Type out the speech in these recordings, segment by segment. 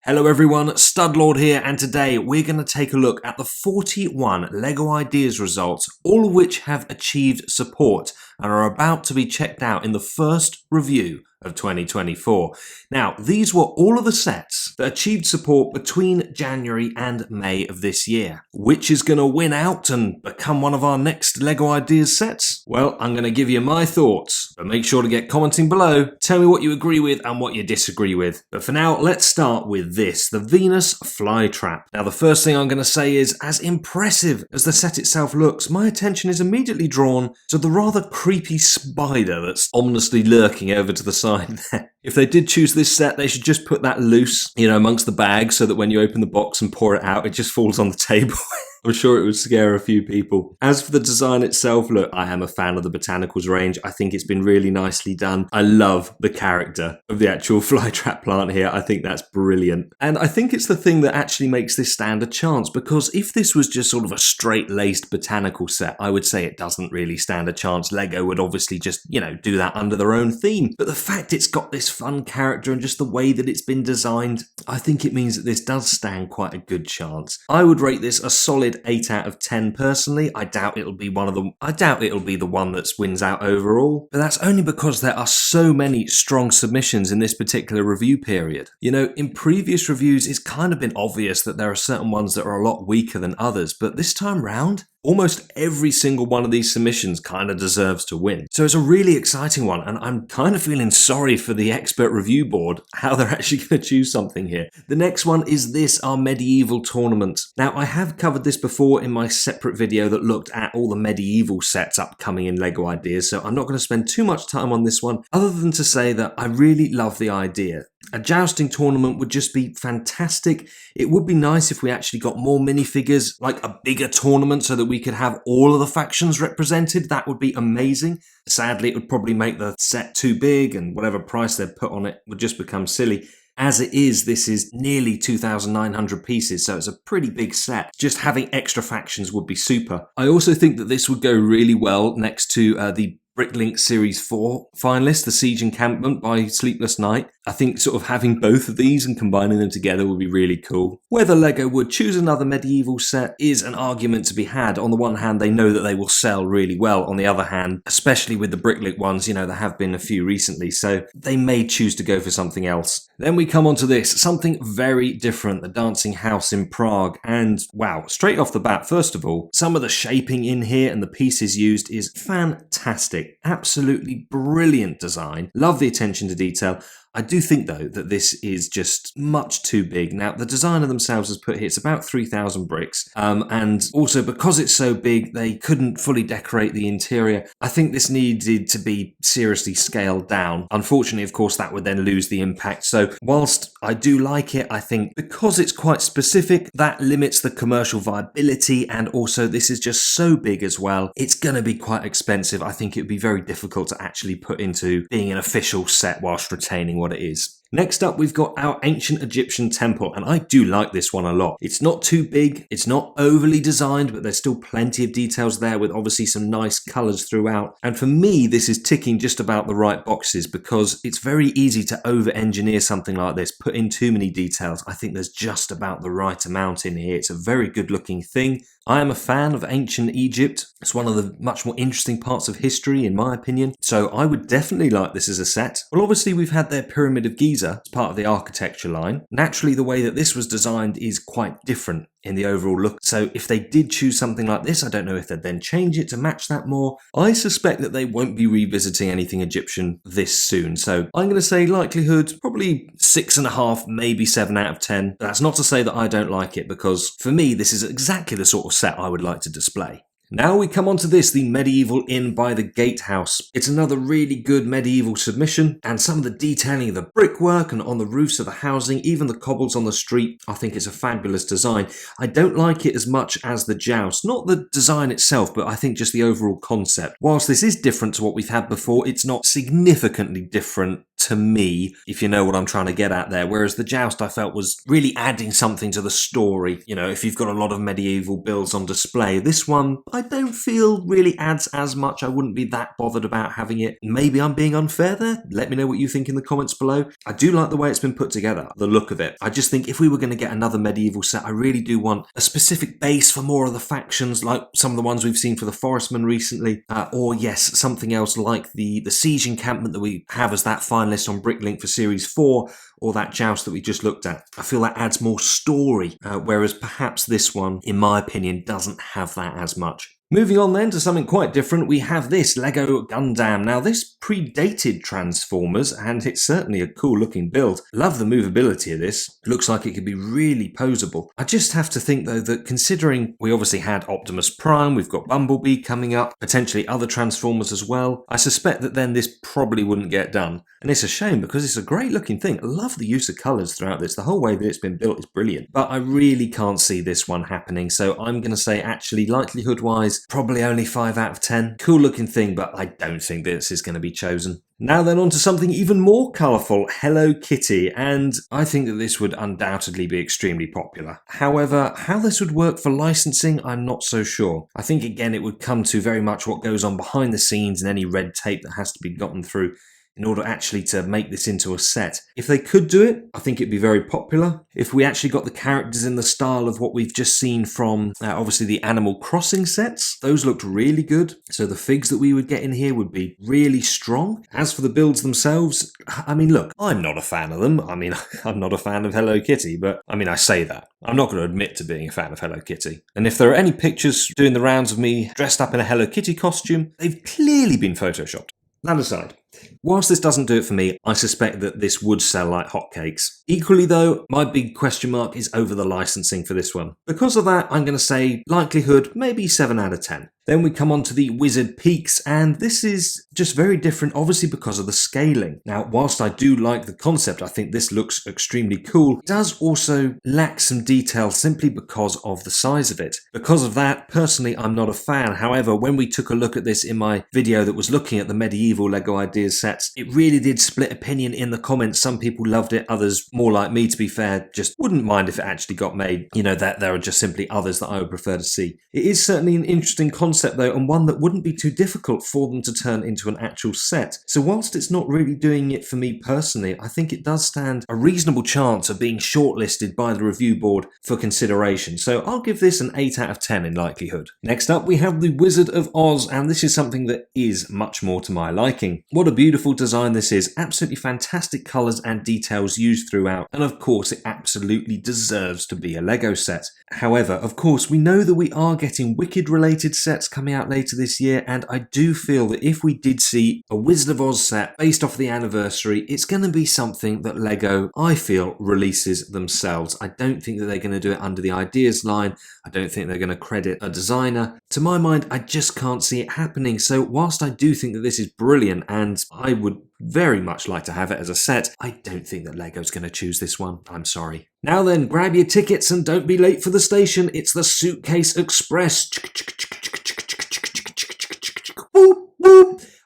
Hello everyone, Studlord here, and today we're going to take a look at the 41 LEGO Ideas results, all of which have achieved support and are about to be checked out in the first review of 2024. Now, these were all of the sets that achieved support between January and May of this year. Which is going to win out and become one of our next LEGO Ideas sets? Well, I'm going to give you my thoughts, but make sure to get commenting below. Tell me what you agree with and what you disagree with. But for now, let's start with this, the Venus Flytrap. Now, the first thing I'm going to say is, as impressive as the set itself looks, my attention is immediately drawn to the rather creepy spider that's ominously lurking over to the side there. If they did choose this set, they should just put that loose, amongst the bags so that when you open the box and pour it out, it just falls on the table. I'm sure it would scare a few people. As for the design itself, look, I am a fan of the Botanicals range. I think it's been really nicely done. I love the character of the actual flytrap plant here. I think that's brilliant. And I think it's the thing that actually makes this stand a chance, because if this was just sort of a straight-laced botanical set, I would say it doesn't really stand a chance. LEGO would obviously just, do that under their own theme. But the fact it's got this fun character and just the way that it's been designed, I think it means that this does stand quite a good chance. I would rate this a solid 8 out of 10 personally. I doubt it'll be the one that wins out overall, but that's only because there are so many strong submissions in this particular review period. In previous reviews it's kind of been obvious that there are certain ones that are a lot weaker than others, but this time round, almost every single one of these submissions kind of deserves to win. So it's a really exciting one, and I'm kind of feeling sorry for the expert review board, how they're actually going to choose something here. The next one is this, our medieval tournament. Now, I have covered this before in my separate video that looked at all the medieval sets upcoming in LEGO Ideas, so I'm not going to spend too much time on this one, other than to say that I really love the idea. A jousting tournament would just be fantastic. It would be nice if we actually got more minifigures, like a bigger tournament, so that we could have all of the factions represented. That would be amazing. Sadly, it would probably make the set too big, and whatever price they'd put on it would just become silly. As it is, this is nearly 2,900 pieces, so it's a pretty big set. Just having extra factions would be super. I also think that this would go really well next to the Bricklink Series 4 finalist, The Siege Encampment by Sleepless Night. I think sort of having both of these and combining them together would be really cool. Whether LEGO would choose another medieval set is an argument to be had. On the one hand, they know that they will sell really well. On the other hand, especially with the Bricklink ones, there have been a few recently, so they may choose to go for something else. Then we come on to this, something very different, the Dancing House in Prague. And wow, straight off the bat, first of all, some of the shaping in here and the pieces used is fantastic. Absolutely brilliant design. Love the attention to detail. I do think, though, that this is just much too big. Now, the designer themselves has put here, it's about 3,000 bricks. And also, because it's so big, they couldn't fully decorate the interior. I think this needed to be seriously scaled down. Unfortunately, of course, that would then lose the impact. So, whilst I do like it, I think because it's quite specific, that limits the commercial viability. And also, this is just so big as well. It's going to be quite expensive. I think it would be very difficult to actually put into being an official set whilst retaining what it is. Next up, we've got our ancient Egyptian temple, and I do like this one a lot. It's not too big, it's not overly designed, but there's still plenty of details there with obviously some nice colours throughout. And for me, this is ticking just about the right boxes because it's very easy to over-engineer something like this, put in too many details. I think there's just about the right amount in here. It's a very good-looking thing. I am a fan of ancient Egypt. It's one of the much more interesting parts of history, in my opinion. So I would definitely like this as a set. Well, obviously we've had their Pyramid of Giza as part of the architecture line. Naturally, the way that this was designed is quite different in the overall look. So if they did choose something like this, I don't know if they'd then change it to match that more. I suspect that they won't be revisiting anything Egyptian this soon. So I'm going to say likelihood, probably 6.5, maybe 7 out of 10. That's not to say that I don't like it, because for me, this is exactly the sort of set I would like to display. Now we come on to this, the Medieval Inn by the Gatehouse. It's another really good medieval submission, and some of the detailing of the brickwork and on the roofs of the housing, even the cobbles on the street, I think it's a fabulous design. I don't like it as much as the joust, not the design itself, but I think just the overall concept. Whilst this is different to what we've had before, it's not significantly different to me, if you know what I'm trying to get at there. Whereas the Joust I felt was really adding something to the story. You know, if you've got a lot of medieval builds on display, this one I don't feel really adds as much. I wouldn't be that bothered about having it. Maybe I'm being unfair there. Let me know what you think in the comments below. I do like the way it's been put together, the look of it. I just think if we were going to get another medieval set, I really do want a specific base for more of the factions, like some of the ones we've seen for the Forestmen recently, or yes, something else like the siege encampment that we have as that finalist on Bricklink for Series 4, or that Joust that we just looked at. I feel that adds more story, whereas perhaps this one, in my opinion, doesn't have that as much. Moving on then to something quite different, we have this Lego Gundam. Now this predated Transformers, and it's certainly a cool looking build. Love the movability of this. Looks like it could be really poseable. I just have to think though that considering we obviously had Optimus Prime, we've got Bumblebee coming up, potentially other Transformers as well, I suspect that then this probably wouldn't get done. And it's a shame because it's a great looking thing. I love the use of colours throughout this. The whole way that it's been built is brilliant. But I really can't see this one happening. So I'm going to say actually likelihood wise, probably only 5 out of 10. Cool looking thing, but I don't think this is going to be chosen. Now then on to something even more colourful, Hello Kitty, and I think that this would undoubtedly be extremely popular. However, how this would work for licensing, I'm not so sure. I think again it would come to very much what goes on behind the scenes and any red tape that has to be gotten through in order actually to make this into a set. If they could do it, I think it'd be very popular. If we actually got the characters in the style of what we've just seen from, obviously, the Animal Crossing sets, those looked really good. So the figs that we would get in here would be really strong. As for the builds themselves, I mean, look, I'm not a fan of them. I mean, I'm not a fan of Hello Kitty, but I mean, I say that. I'm not going to admit to being a fan of Hello Kitty. And if there are any pictures doing the rounds of me dressed up in a Hello Kitty costume, they've clearly been photoshopped. That aside, whilst this doesn't do it for me, I suspect that this would sell like hotcakes. Equally though, my big question mark is over the licensing for this one. Because of that, I'm going to say likelihood maybe 7 out of 10. Then we come on to the Wizard Peaks, and this is just very different, obviously because of the scaling. Now, whilst I do like the concept, I think this looks extremely cool, it does also lack some detail simply because of the size of it. Because of that, personally, I'm not a fan. However, when we took a look at this in my video that was looking at the medieval LEGO Ideas sets, it really did split opinion in the comments. Some people loved it, others, more like me to be fair, just wouldn't mind if it actually got made. You know, that there are just simply others that I would prefer to see. It is certainly an interesting concept though, and one that wouldn't be too difficult for them to turn into an actual set. So whilst it's not really doing it for me personally, I think it does stand a reasonable chance of being shortlisted by the review board for consideration. So I'll give this an 8 out of 10 in likelihood. Next up, we have the Wizard of Oz, and this is something that is much more to my liking. What a beautiful design this is. Absolutely fantastic colours and details used throughout, and of course it absolutely deserves to be a LEGO set. However, of course, we know that we are getting Wicked related sets coming out later this year, and I do feel that if we did see a Wizard of Oz set based off the anniversary, it's going to be something that LEGO, I feel, releases themselves. I don't think that they're going to do it under the Ideas line. I don't think they're going to credit a designer. To my mind, I just can't see it happening. So whilst I do think that this is brilliant and I would very much like to have it as a set, I don't think that LEGO's going to choose this one. I'm sorry. Now then, grab your tickets and don't be late for the station. It's the Suitcase Express.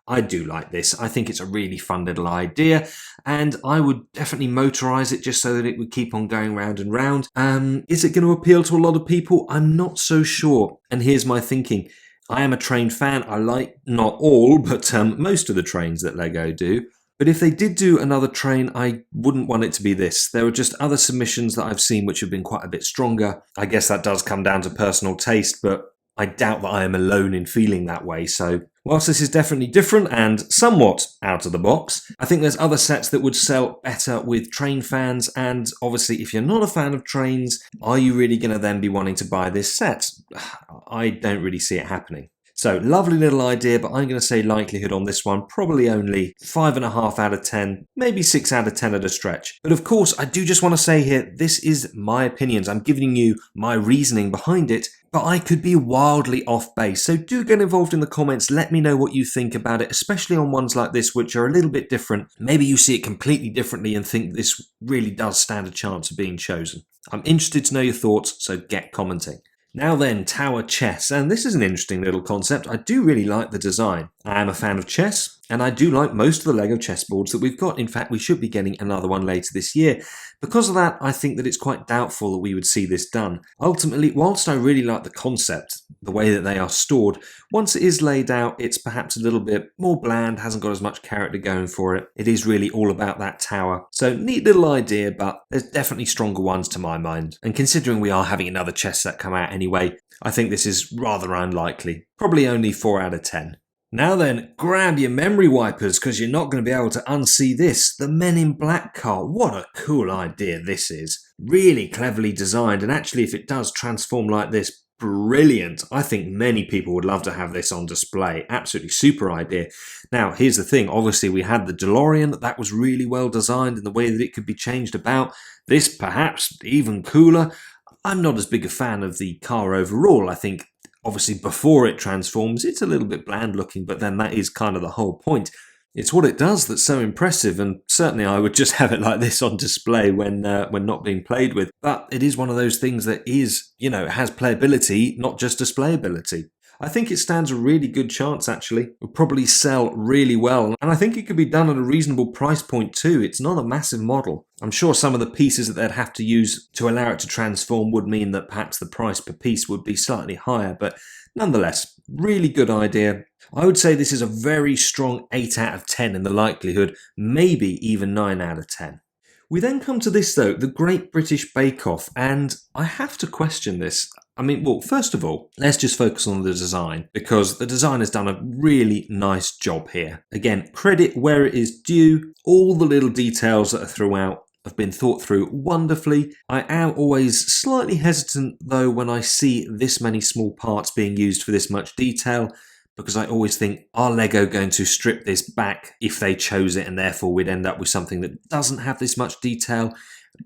I do like this. I think it's a really fun little idea, and I would definitely motorise it just so that it would keep on going round and round. Is it going to appeal to a lot of people? I'm not so sure. And here's my thinking. I am a train fan. I like, not all, but most of the trains that LEGO do. But if they did do another train, I wouldn't want it to be this. There are just other submissions that I've seen which have been quite a bit stronger. I guess that does come down to personal taste, but I doubt that I am alone in feeling that way. So whilst this is definitely different and somewhat out of the box, I think there's other sets that would sell better with train fans. And obviously, if you're not a fan of trains, are you really going to then be wanting to buy this set? I don't really see it happening. So, lovely little idea, but I'm going to say likelihood on this one, probably only 5.5 out of 10, maybe 6 out of 10 at a stretch. But of course, I do just want to say here, this is my opinions. I'm giving you my reasoning behind it, but I could be wildly off base. So do get involved in the comments. Let me know what you think about it, especially on ones like this, which are a little bit different. Maybe you see it completely differently and think this really does stand a chance of being chosen. I'm interested to know your thoughts, so get commenting. Now then, tower chess, and this is an interesting little concept. I do really like the design. I am a fan of chess, and I do like most of the Lego chessboards that we've got. In fact, we should be getting another one later this year. Because of that, I think that it's quite doubtful that we would see this done. Ultimately, whilst I really like the concept, the way that they are stored, once it is laid out, it's perhaps a little bit more bland, hasn't got as much character going for it. It is really all about that tower. So, neat little idea, but there's definitely stronger ones to my mind. And considering we are having another chess set come out anyway, I think this is rather unlikely. Probably only 4 out of 10. Now then, grab your memory wipers because you're not going to be able to unsee this. The Men in Black car. What a cool idea this is. Really cleverly designed, and actually if it does transform like this, brilliant. I think many people would love to have this on display. Absolutely super idea. Now, here's the thing. Obviously, we had the DeLorean. That was really well designed in the way that it could be changed about. This, perhaps even cooler. I'm not as big a fan of the car overall. I think obviously before it transforms, it's a little bit bland looking, but then that is kind of the whole point. It's what it does that's so impressive, and certainly I would just have it like this on display when not being played with. But it is one of those things that is, has playability, not just displayability. I think it stands a really good chance, actually. It will probably sell really well, and I think it could be done at a reasonable price point too. It's not a massive model. I'm sure some of the pieces that they'd have to use to allow it to transform would mean that perhaps the price per piece would be slightly higher, but nonetheless, really good idea. I would say this is a very strong 8 out of 10 in the likelihood, maybe even 9 out of 10. We then come to this though, the Great British Bake Off, and I have to question this. First of all, let's just focus on the design, because the design has done a really nice job here. Again, credit where it is due. All the little details that are throughout have been thought through wonderfully. I am always slightly hesitant though when I see this many small parts being used for this much detail, because I always think, are Lego going to strip this back if they chose it, and therefore we'd end up with something that doesn't have this much detail?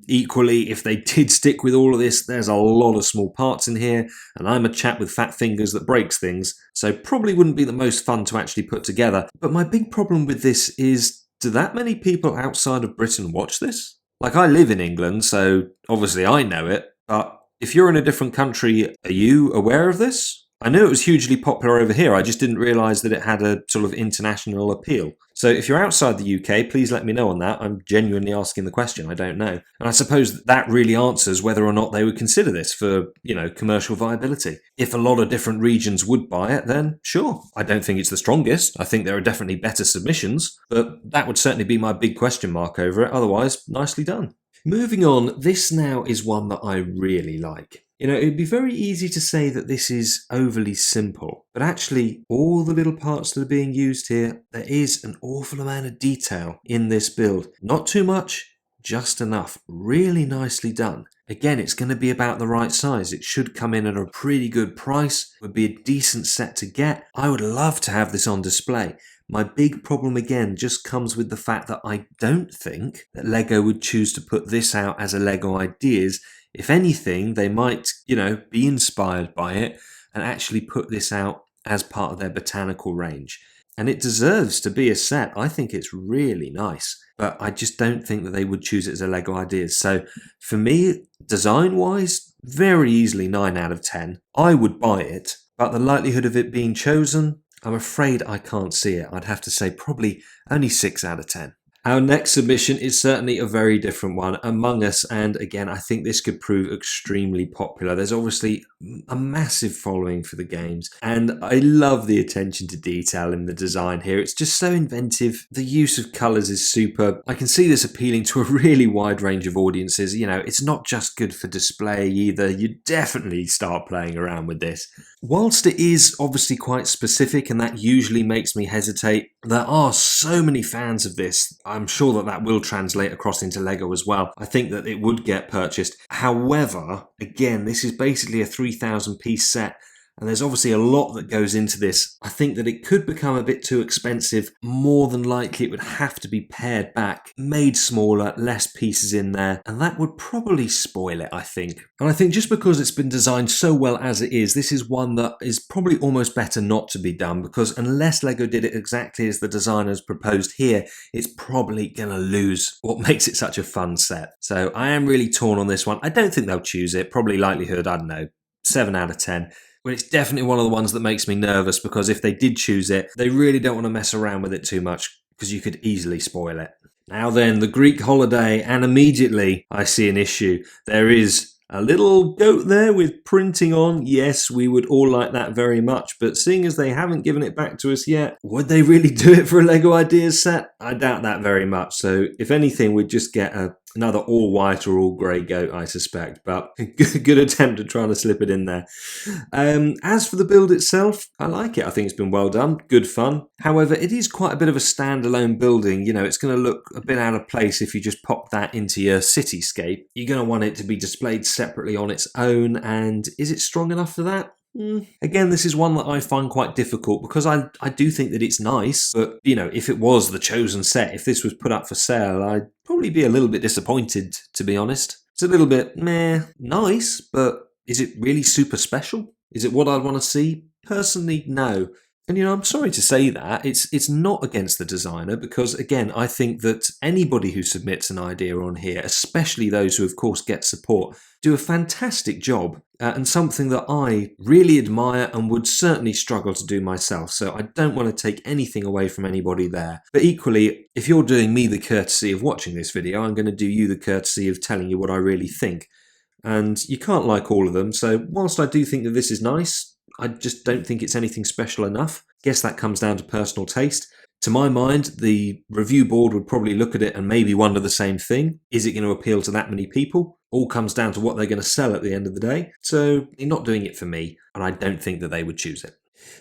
Equally, if they did stick with all of this, there's a lot of small parts in here, and I'm a chap with fat fingers that breaks things, so probably wouldn't be the most fun to actually put together. But my big problem with this is, do that many people outside of Britain watch this? Like, I live in England, so obviously I know it, but if you're in a different country, are you aware of this? I knew it was hugely popular over here, I just didn't realise that it had a sort of international appeal. So if you're outside the UK, please let me know on that. I'm genuinely asking the question, I don't know. And I suppose that really answers whether or not they would consider this for, commercial viability. If a lot of different regions would buy it, then sure. I don't think it's the strongest. I think there are definitely better submissions, but that would certainly be my big question mark over it. Otherwise, nicely done. Moving on, this now is one that I really like. It'd be very easy to say that this is overly simple, but actually all the little parts that are being used here, there is an awful amount of detail in this build. Not too much, just enough. Really nicely done. Again, it's going to be about the right size. It should come in at a pretty good price. Would be a decent set to get. I would love to have this on display. My big problem again just comes with the fact that I don't think that Lego would choose to put this out as a Lego Ideas. If anything, they might, be inspired by it and actually put this out as part of their botanical range. And it deserves to be a set. I think it's really nice, but I just don't think that they would choose it as a Lego Ideas. So for me, design-wise, very easily 9 out of 10. I would buy it, but the likelihood of it being chosen, I'm afraid I can't see it. I'd have to say probably only 6 out of 10. Our next submission is certainly a very different one, Among Us, and again, I think this could prove extremely popular. There's obviously a massive following for the games, and I love the attention to detail in the design here. It's just so inventive. The use of colours is superb. I can see this appealing to a really wide range of audiences. It's not just good for display either. You definitely start playing around with this. Whilst it is obviously quite specific, and that usually makes me hesitate, there are so many fans of this. I'm sure that that will translate across into Lego as well. I think that it would get purchased. However, again, this is basically a 3,000 piece set, and there's obviously a lot that goes into this. I think that it could become a bit too expensive. More than likely, it would have to be pared back, made smaller, less pieces in there, and that would probably spoil it, I think. And I think just because it's been designed so well as it is, this is one that is probably almost better not to be done, because unless Lego did it exactly as the designers proposed here, it's probably going to lose what makes it such a fun set. So I am really torn on this one. I don't think they'll choose it. Probably likelihood, I don't know, 7 out of 10. Well, it's definitely one of the ones that makes me nervous, because if they did choose it, they really don't want to mess around with it too much, because you could easily spoil it. Now then, the Greek holiday, and immediately I see an issue. There is a little goat there with printing on. Yes, we would all like that very much, but seeing as they haven't given it back to us yet, would they really do it for a LEGO Ideas set? I doubt that very much. So if anything, we'd just get another all white or all grey goat, I suspect, but good attempt at trying to slip it in there. As for the build itself, I like it. I think it's been well done, good fun. However, it is quite a bit of a standalone building. You know, it's going to look a bit out of place if you just pop that into your cityscape. You're going to want it to be displayed separately on its own, and is it strong enough for that? Again, this is one that I find quite difficult, because I do think that it's nice, but, you know, if it was the chosen set, if this was put up for sale, I'd probably be a little bit disappointed, to be honest. It's a little bit nice, but is it really super special? Is it what I'd want to see? Personally, no. And, you know, I'm sorry to say that. It's not against the designer, because, again, I think that anybody who submits an idea on here, especially those who, of course, get support, do a fantastic job, and something that I really admire and would certainly struggle to do myself. So I don't want to take anything away from anybody there. But equally, if you're doing me the courtesy of watching this video, I'm going to do you the courtesy of telling you what I really think. And you can't like all of them, so whilst I do think that this is nice, I just don't think it's anything special enough. Guess that comes down to personal taste. To my mind, the review board would probably look at it and maybe wonder the same thing. Is it going to appeal to that many people? All comes down to what they're going to sell at the end of the day. So they're not doing it for me, and I don't think that they would choose it.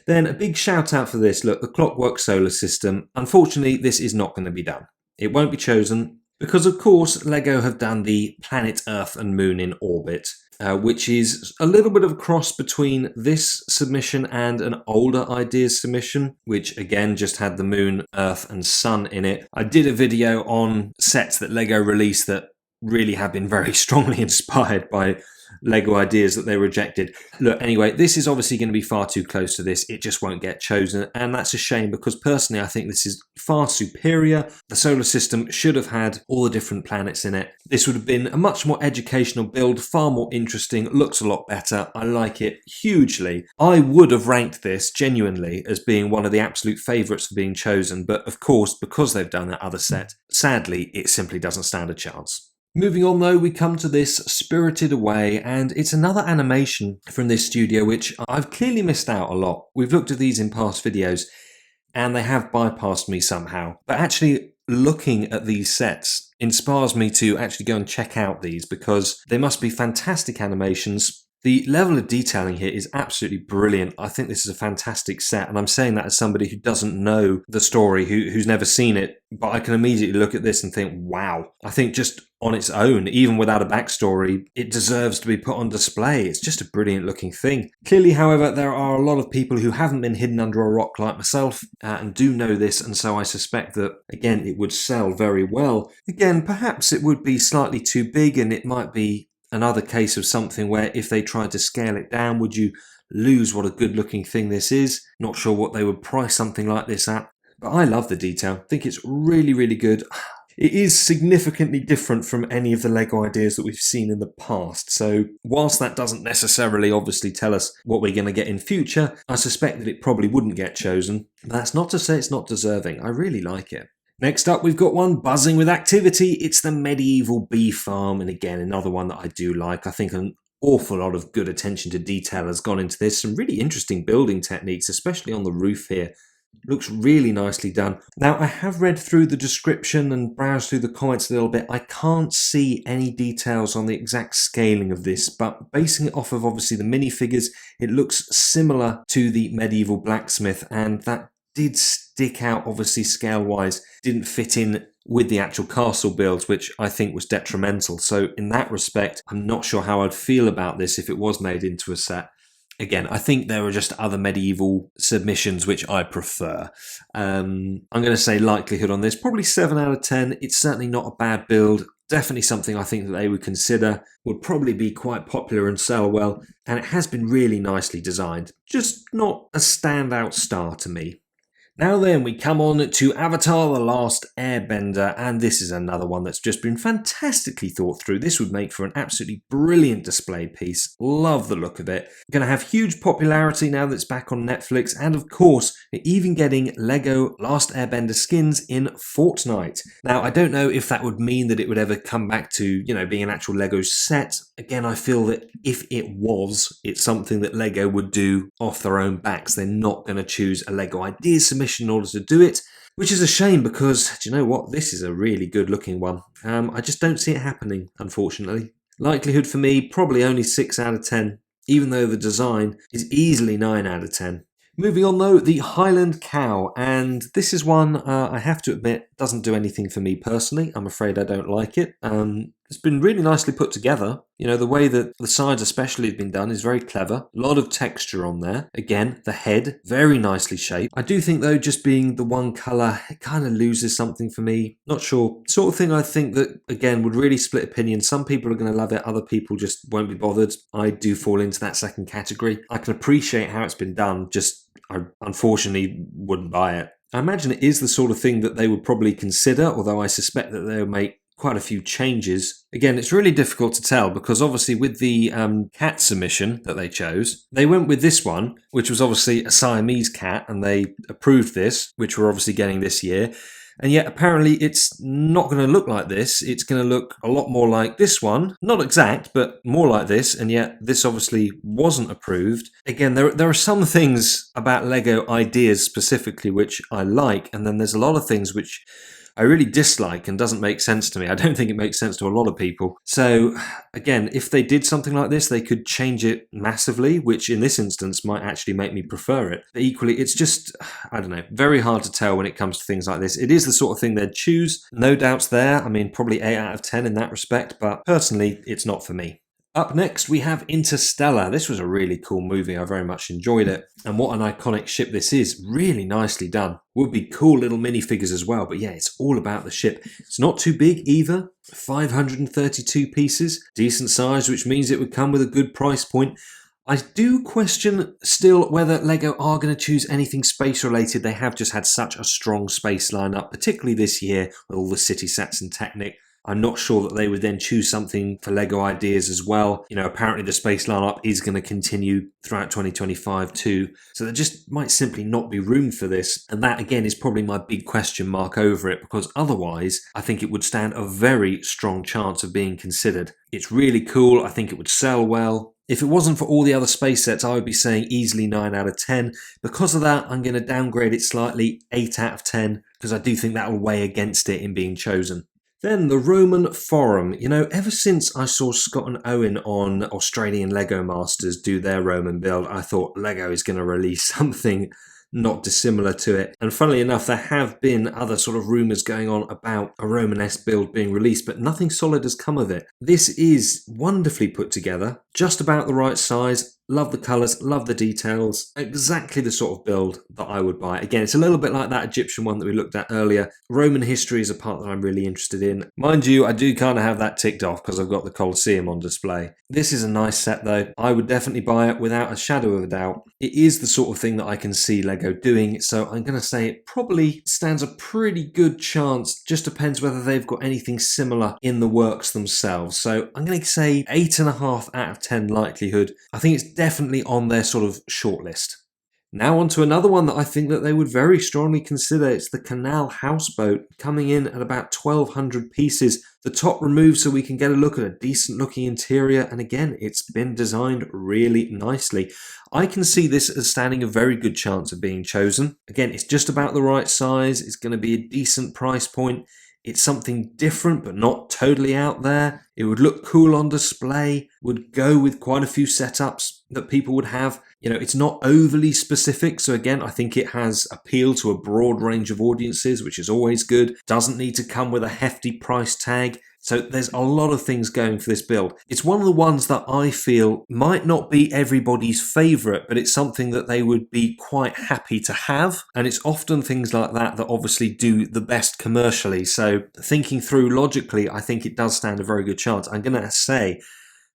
Then a big shout out for this. Look, the Clockwork solar system. Unfortunately, this is not going to be done. It won't be chosen because, of course, LEGO have done the planet Earth and Moon in orbit, which is a little bit of a cross between this submission and an older ideas submission, which again just had the Moon, Earth and Sun in it. I did a video on sets that LEGO released that really have been very strongly inspired by LEGO ideas that they rejected. Look, anyway, this is obviously going to be far too close to this. It just won't get chosen, and that's a shame, because personally I think this is far superior. The solar system should have had all the different planets in it. This would have been a much more educational build, far more interesting, looks a lot better. I like it hugely. I would have ranked this genuinely as being one of the absolute favourites for being chosen, but of course, because they've done that other set, sadly it simply doesn't stand a chance. Moving on though, we come to this Spirited Away, and it's another animation from this studio which I've clearly missed out a lot. We've looked at these in past videos and they have bypassed me somehow. But actually looking at these sets inspires me to actually go and check out these, because they must be fantastic animations. The level of detailing here is absolutely brilliant. I think this is a fantastic set, and I'm saying that as somebody who doesn't know the story, who's never seen it, but I can immediately look at this and think, wow. I think just on its own, even without a backstory, it deserves to be put on display. It's just a brilliant looking thing. Clearly, however, there are a lot of people who haven't been hidden under a rock like myself and do know this, and so I suspect that, again, it would sell very well. Again, perhaps it would be slightly too big, and it might be another case of something where if they tried to scale it down, would you lose what a good looking thing this is? Not sure what they would price something like this at, but I love the detail. I think it's really, really good. It is significantly different from any of the LEGO ideas that we've seen in the past, so whilst that doesn't necessarily obviously tell us what we're going to get in future, I suspect that it probably wouldn't get chosen. But that's not to say it's not deserving. I really like it. Next up, we've got one buzzing with activity. It's the Medieval Bee Farm, and again, another one that I do like. I think an awful lot of good attention to detail has gone into this. Some really interesting building techniques, especially on the roof here. Looks really nicely done. Now, I have read through the description and browsed through the comments a little bit. I can't see any details on the exact scaling of this, but basing it off of obviously the minifigures, it looks similar to the Medieval Blacksmith, and that did stick out, obviously, scale-wise. Didn't fit in with the actual castle builds, which I think was detrimental. So in that respect, I'm not sure how I'd feel about this if it was made into a set. Again, I think there are just other medieval submissions which I prefer. I'm going to say likelihood on this, probably 7 out of 10. It's certainly not a bad build. Definitely something I think that they would consider, would probably be quite popular and sell well. And it has been really nicely designed. Just not a standout star to me. Now then, we come on to Avatar: The Last Airbender, and this is another one that's just been fantastically thought through. This would make for an absolutely brilliant display piece. Love the look of it. Going to have huge popularity now that it's back on Netflix, and of course, we're even getting Lego Last Airbender skins in Fortnite. Now, I don't know if that would mean that it would ever come back to, being an actual Lego set. Again, I feel that if it was, it's something that Lego would do off their own backs. They're not going to choose a Lego Ideas submission in order to do it, which is a shame because, do you know what? This is a really good looking one. I just don't see it happening, unfortunately. Likelihood for me, probably only 6 out of 10, even though the design is easily 9 out of 10. Moving on though, the Highland Cow, and this is one I have to admit doesn't do anything for me personally. I'm afraid I don't like it. It's been really nicely put together. The way that the sides especially have been done is very clever. A lot of texture on there. Again, the head, very nicely shaped. I do think though, just being the one colour, it kind of loses something for me. Not sure. Sort of thing I think that, again, would really split opinions. Some people are going to love it, other people just won't be bothered. I do fall into that second category. I can appreciate how it's been done, I unfortunately wouldn't buy it. I imagine it is the sort of thing that they would probably consider, although I suspect that they'll make quite a few changes. Again, it's really difficult to tell because obviously with the cat submission that they chose, they went with this one, which was obviously a Siamese cat, and they approved this, which we're obviously getting this year. And yet apparently it's not going to look like this. It's going to look a lot more like this one. Not exact, but more like this. And yet this obviously wasn't approved. Again, there are some things about Lego Ideas specifically which I like. And then there's a lot of things which I really dislike and doesn't make sense to me. I don't think it makes sense to a lot of people. So again, if they did something like this, they could change it massively, which in this instance might actually make me prefer it. But equally, it's just, I don't know, very hard to tell when it comes to things like this. It is the sort of thing they'd choose. No doubts there. I mean, probably 8 out of 10 in that respect, but personally, it's not for me. Up next, we have Interstellar. This was a really cool movie. I very much enjoyed it. And what an iconic ship this is. Really nicely done. Would be cool little minifigures as well. But yeah, it's all about the ship. It's not too big either. 532 pieces. Decent size, which means it would come with a good price point. I do question still whether Lego are going to choose anything space related. They have just had such a strong space lineup, particularly this year with all the city sets and Technic. I'm not sure that they would then choose something for Lego Ideas as well. Apparently the space lineup is going to continue throughout 2025 too. So there just might simply not be room for this. And that again is probably my big question mark over it, because otherwise I think it would stand a very strong chance of being considered. It's really cool. I think it would sell well. If it wasn't for all the other space sets, I would be saying easily 9 out of 10. Because of that, I'm going to downgrade it slightly, 8 out of 10, because I do think that will weigh against it in being chosen. Then the Roman Forum. Ever since I saw Scott and Owen on Australian Lego Masters do their Roman build, I thought Lego is going to release something not dissimilar to it. And funnily enough, there have been other sort of rumours going on about a Romanesque build being released, but nothing solid has come of it. This is wonderfully put together, just about the right size. Love the colours, love the details. Exactly the sort of build that I would buy. Again, it's a little bit like that Egyptian one that we looked at earlier. Roman history is a part that I'm really interested in. Mind you, I do kind of have that ticked off because I've got the Colosseum on display. This is a nice set though. I would definitely buy it without a shadow of a doubt. It is the sort of thing that I can see Lego doing, so I'm going to say it probably stands a pretty good chance. Just depends whether they've got anything similar in the works themselves. So I'm going to say 8.5 out of 10 likelihood. I think it's definitely on their sort of shortlist. Now on to another one that I think that they would very strongly consider. It's the Canal houseboat, coming in at about 1,200 pieces. The top removed so we can get a look at a decent looking interior, and again, it's been designed really nicely. I can see this as standing a very good chance of being chosen. Again, it's just about the right size. It's going to be a decent price point. It's something different but not totally out there. It would look cool on display, would go with quite a few setups that people would have. It's not overly specific, so again, I think it has appeal to a broad range of audiences, which is always good. Doesn't need to come with a hefty price tag. So there's a lot of things going for this build. It's one of the ones that I feel might not be everybody's favourite, but it's something that they would be quite happy to have. And it's often things like that that obviously do the best commercially. So thinking through logically, I think it does stand a very good chance. I'm going to say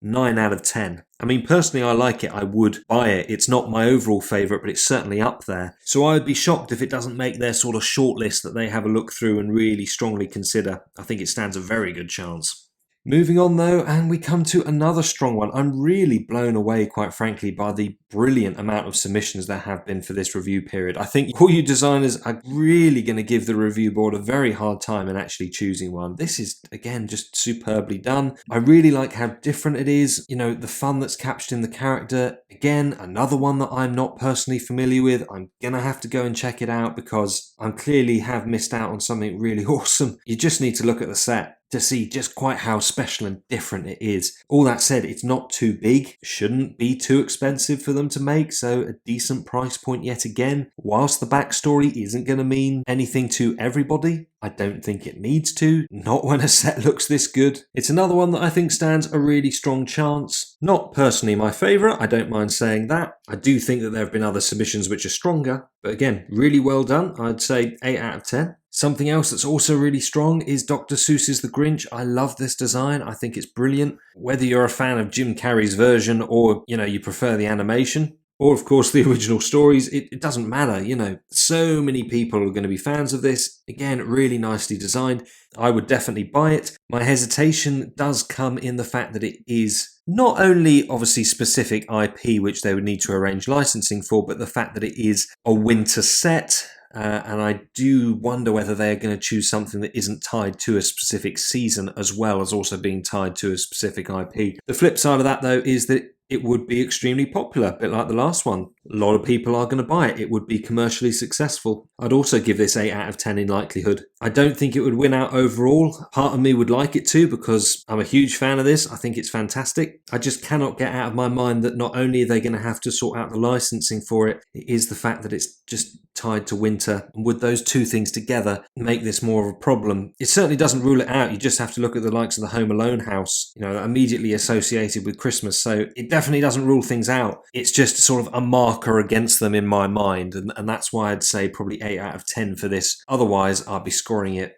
9 out of 10. I mean, personally, I like it. I would buy it. It's not my overall favourite, but it's certainly up there. So I would be shocked if it doesn't make their sort of shortlist that they have a look through and really strongly consider. I think it stands a very good chance. Moving on though, and we come to another strong one. I'm really blown away, quite frankly, by the brilliant amount of submissions there have been for this review period. I think all you designers are really going to give the review board a very hard time in actually choosing one. This is, again, just superbly done. I really like how different it is, you know, the fun that's captured in the character. Again, another one that I'm not personally familiar with. I'm going to have to go and check it out because I clearly have missed out on something really awesome. You just need to look at the set to see just quite how special and different it is. All that said, it's not too big, shouldn't be too expensive for them to make, so a decent price point yet again. Whilst the backstory isn't going to mean anything to everybody, I don't think it needs to, not when a set looks this good. It's another one that I think stands a really strong chance. Not personally my favourite, I don't mind saying that. I do think that there have been other submissions which are stronger, but again, really well done. I'd say 8 out of 10. Something else that's also really strong is Dr. Seuss's The Grinch. I love this design. I think it's brilliant. Whether you're a fan of Jim Carrey's version or, you know, you prefer the animation, or of course the original stories, it doesn't matter, you know. So many people are going to be fans of this. Again, really nicely designed. I would definitely buy it. My hesitation does come in the fact that it is not only obviously specific IP which they would need to arrange licensing for, but the fact that it is a winter set. And I do wonder whether they're going to choose something that isn't tied to a specific season as well as also being tied to a specific IP. The flip side of that, though, is that it would be extremely popular, a bit like the last one. A lot of people are going to buy it. It would be commercially successful. I'd also give this 8 out of 10 in likelihood. I don't think it would win out overall. Part of me would like it to because I'm a huge fan of this. I think it's fantastic. I just cannot get out of my mind that not only are they going to have to sort out the licensing for it, it is the fact that it's just tied to winter. And would those two things together make this more of a problem? It certainly doesn't rule it out. You just have to look at the likes of the Home Alone house, you know, immediately associated with Christmas. So it definitely doesn't rule things out. It's just sort of a marker against them in my mind. And that's why I'd say probably 8 out of 10 for this. Otherwise, I'd be scoring it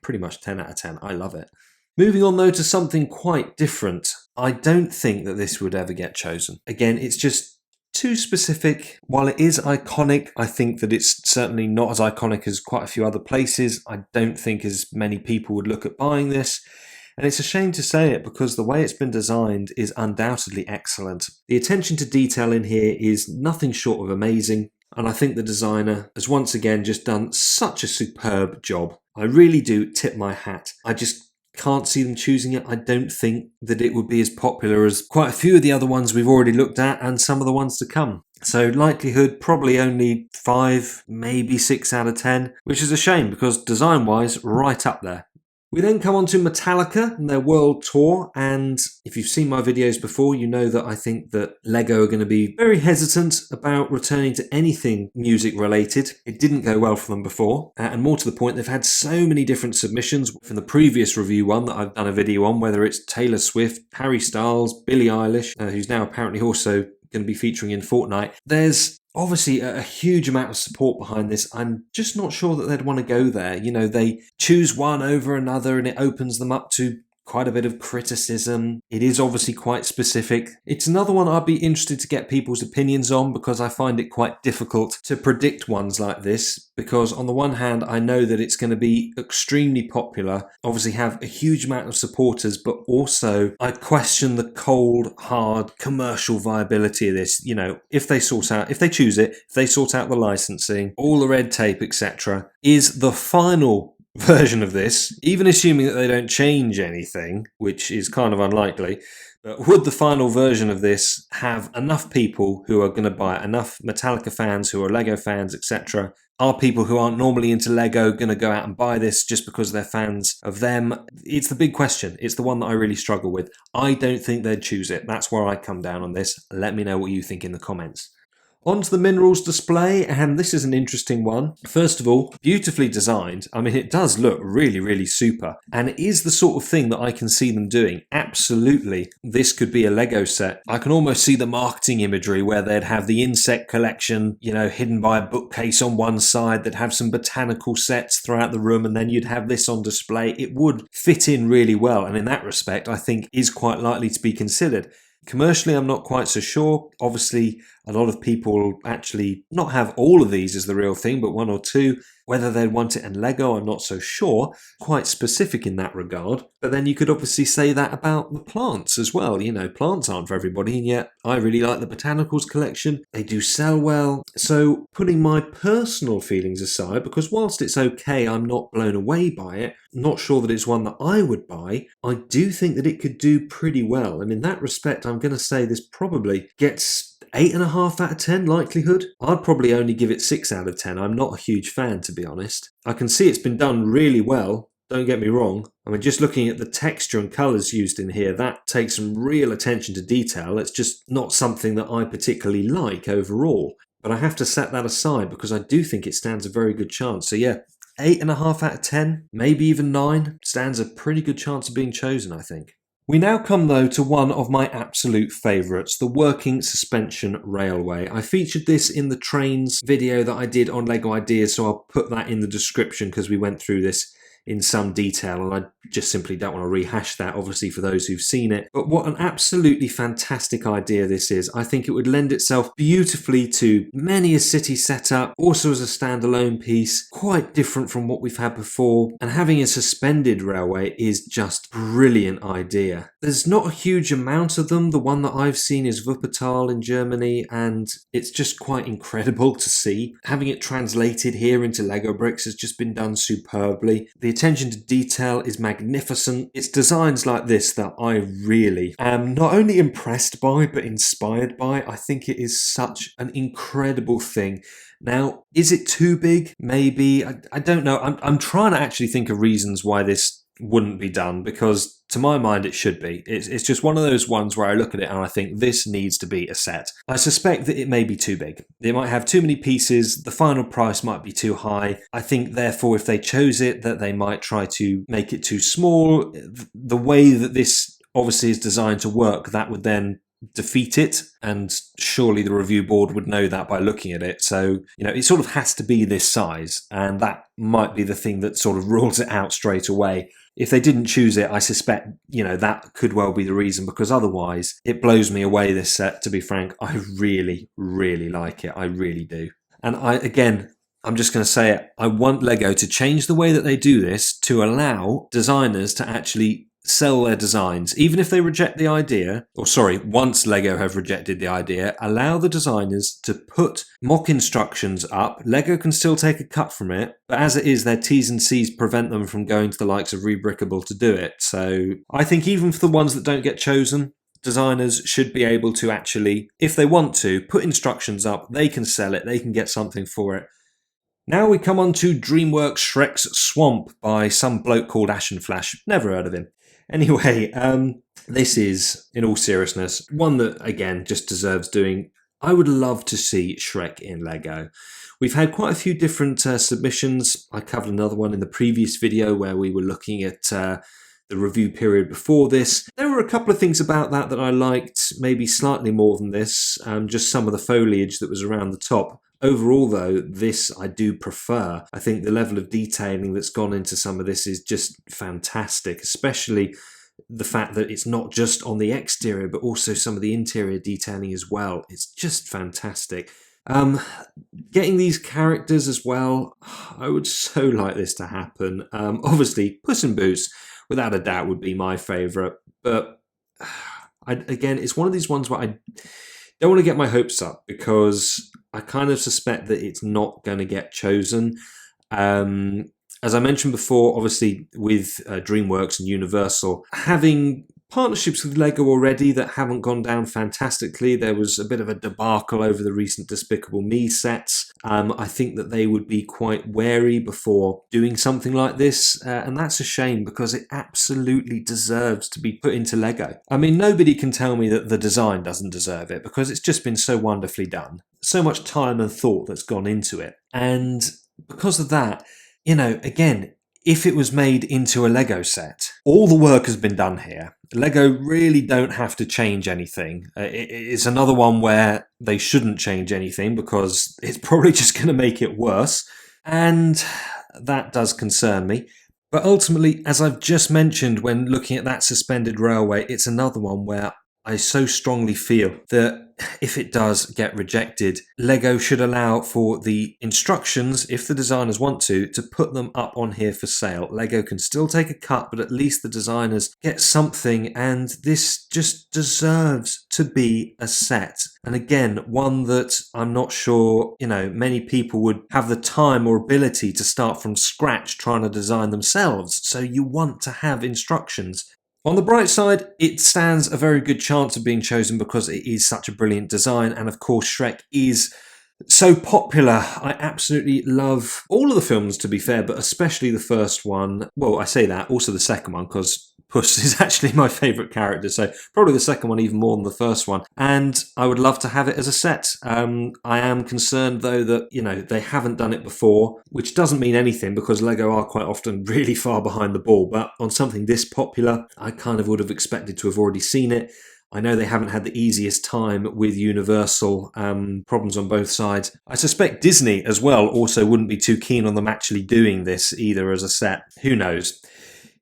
pretty much 10 out of 10. I love it. Moving on though to something quite different. I don't think that this would ever get chosen. Again, it's just too specific. While it is iconic, I think that it's certainly not as iconic as quite a few other places. I don't think as many people would look at buying this. And it's a shame to say it because the way it's been designed is undoubtedly excellent. The attention to detail in here is nothing short of amazing. And I think the designer has once again just done such a superb job. I really do tip my hat. I just can't see them choosing it. I don't think that it would be as popular as quite a few of the other ones we've already looked at and some of the ones to come. So likelihood probably only 5, maybe 6 out of 10, which is a shame because design-wise, right up there. We then come on to Metallica and their world tour, and if you've seen my videos before, you know that I think that Lego are going to be very hesitant about returning to anything music related. It didn't go well for them before, and more to the point, they've had so many different submissions from the previous review one that I've done a video on, whether it's Taylor Swift, Harry Styles, Billie Eilish, who's now apparently also going to be featuring in Fortnite. There's obviously a huge amount of support behind this. I'm just not sure that they'd want to go there. You know, they choose one over another and it opens them up to quite a bit of criticism. It is obviously quite specific. It's another one I'd be interested to get people's opinions on because I find it quite difficult to predict ones like this because on the one hand, I know that it's going to be extremely popular, obviously have a huge amount of supporters, but also I question the cold, hard commercial viability of this. You know, if they choose it, if they sort out the licensing, all the red tape, etc., is the final version of this, even assuming that they don't change anything, which is kind of unlikely, but would the final version of this have enough people who are going to buy it, enough Metallica fans who are Lego fans, etc.? Are people who aren't normally into Lego going to go out and buy this just because they're fans of them? It's the big question. It's the one that I really struggle with. I don't think they'd choose it. That's where I come down on this. Let me know what you think in the comments. Onto the minerals display, and this is an interesting one. First of all, beautifully designed. I mean, it does look really, really super, and it is the sort of thing that I can see them doing. Absolutely, this could be a Lego set. I can almost see the marketing imagery where they'd have the insect collection, you know, hidden by a bookcase on one side, they'd have some botanical sets throughout the room, and then you'd have this on display. It would fit in really well, and in that respect, I think is quite likely to be considered. Commercially, I'm not quite so sure. Obviously, a lot of people actually not have all of these as the real thing, but one or two. Whether they'd want it in Lego, I'm not so sure. Quite specific in that regard. But then you could obviously say that about the plants as well. You know, plants aren't for everybody, and yet I really like the botanicals collection. They do sell well. So putting my personal feelings aside, because whilst it's okay, I'm not blown away by it, not sure that it's one that I would buy, I do think that it could do pretty well. And in that respect, I'm going to say this probably gets 8.5 out of 10 likelihood. I'd probably only give it 6 out of 10. I'm not a huge fan, to be honest. I can see it's been done really well. Don't get me wrong. I mean, just looking at the texture and colours used in here, that takes some real attention to detail. It's just not something that I particularly like overall. But I have to set that aside because I do think it stands a very good chance. So yeah, 8.5 out of 10, maybe even 9, stands a pretty good chance of being chosen, I think. We now come though to one of my absolute favourites, the working suspension railway. I featured this in the trains video that I did on Lego Ideas, so I'll put that in the description because we went through this in some detail, and I just simply don't want to rehash that, obviously, for those who've seen it. But what an absolutely fantastic idea this is. I think it would lend itself beautifully to many a city setup, also as a standalone piece, quite different from what we've had before, and having a suspended railway is just a brilliant idea. There's not a huge amount of them. The one that I've seen is Wuppertal in Germany, and it's just quite incredible to see. Having it translated here into Lego bricks has just been done superbly. The attention to detail is magnificent. It's designs like this that I really am not only impressed by, but inspired by. I think it is such an incredible thing. Now, is it too big? Maybe. I don't know. I'm trying to actually think of reasons why this wouldn't be done, because to my mind it should be. It's just one of those ones where I look at it and I think this needs to be a set. I suspect that it may be too big. It might have too many pieces, the final price might be too high. I think therefore if they chose it, that they might try to make it too small. The way that this obviously is designed to work, that would then defeat it, and surely the review board would know that by looking at it. So, you know, it sort of has to be this size, and that might be the thing that sort of rules it out straight away. If they didn't choose it, I suspect, you know, that could well be the reason, because otherwise it blows me away, this set, to be frank. I really, really like it. I really do. And I'm just going to say it. I want Lego to change the way that they do this to allow designers to actually sell their designs, even if they reject the idea, once Lego have rejected the idea, allow the designers to put mock instructions up. Lego can still take a cut from it, but as it is, their T's and C's prevent them from going to the likes of Rebrickable to do it. So I think even for the ones that don't get chosen, designers should be able to actually, if they want to, put instructions up, they can sell it, they can get something for it. Now we come on to DreamWorks Shrek's Swamp by some bloke called Ashen Flash. Never heard of him. Anyway, this is, in all seriousness, one that, again, just deserves doing. I would love to see Shrek in Lego. We've had quite a few different submissions. I covered another one in the previous video where we were looking at the review period before this. There were a couple of things about that that I liked, maybe slightly more than this, just some of the foliage that was around the top. Overall, though, this I do prefer. I think the level of detailing that's gone into some of this is just fantastic, especially the fact that it's not just on the exterior, but also some of the interior detailing as well. It's just fantastic. Getting these characters as well, I would so like this to happen. Obviously, Puss in Boots, without a doubt, would be my favourite. But again, it's one of these ones where I don't want to get my hopes up, because I kind of suspect that it's not going to get chosen. As I mentioned before, obviously with DreamWorks and Universal, having partnerships with Lego already that haven't gone down fantastically. There was a bit of a debacle over the recent Despicable Me sets. I think that they would be quite wary before doing something like this, and that's a shame because it absolutely deserves to be put into Lego. I mean, nobody can tell me that the design doesn't deserve it because it's just been so wonderfully done. So much time and thought that's gone into it. And because of that, you know, again, if it was made into a Lego set, all the work has been done here. Lego really don't have to change anything. It's another one where they shouldn't change anything because it's probably just going to make it worse. And that does concern me. But ultimately, as I've just mentioned when looking at that suspended railway, it's another one where I so strongly feel that if it does get rejected, Lego should allow for the instructions, if the designers want to put them up on here for sale. Lego can still take a cut, but at least the designers get something, and this just deserves to be a set. And again, one that I'm not sure, you know, many people would have the time or ability to start from scratch trying to design themselves. So you want to have instructions. On the bright side, it stands a very good chance of being chosen because it is such a brilliant design, and of course Shrek is so popular. I absolutely love all of the films, to be fair, but especially the first one. Well, I say that, also the second one, because Puss is actually my favourite character, so probably the second one even more than the first one. And I would love to have it as a set. I am concerned, though, that, you know, they haven't done it before, which doesn't mean anything because Lego are quite often really far behind the ball. But on something this popular, I kind of would have expected to have already seen it. I know they haven't had the easiest time with Universal, problems on both sides. I suspect Disney as well also wouldn't be too keen on them actually doing this either as a set. Who knows?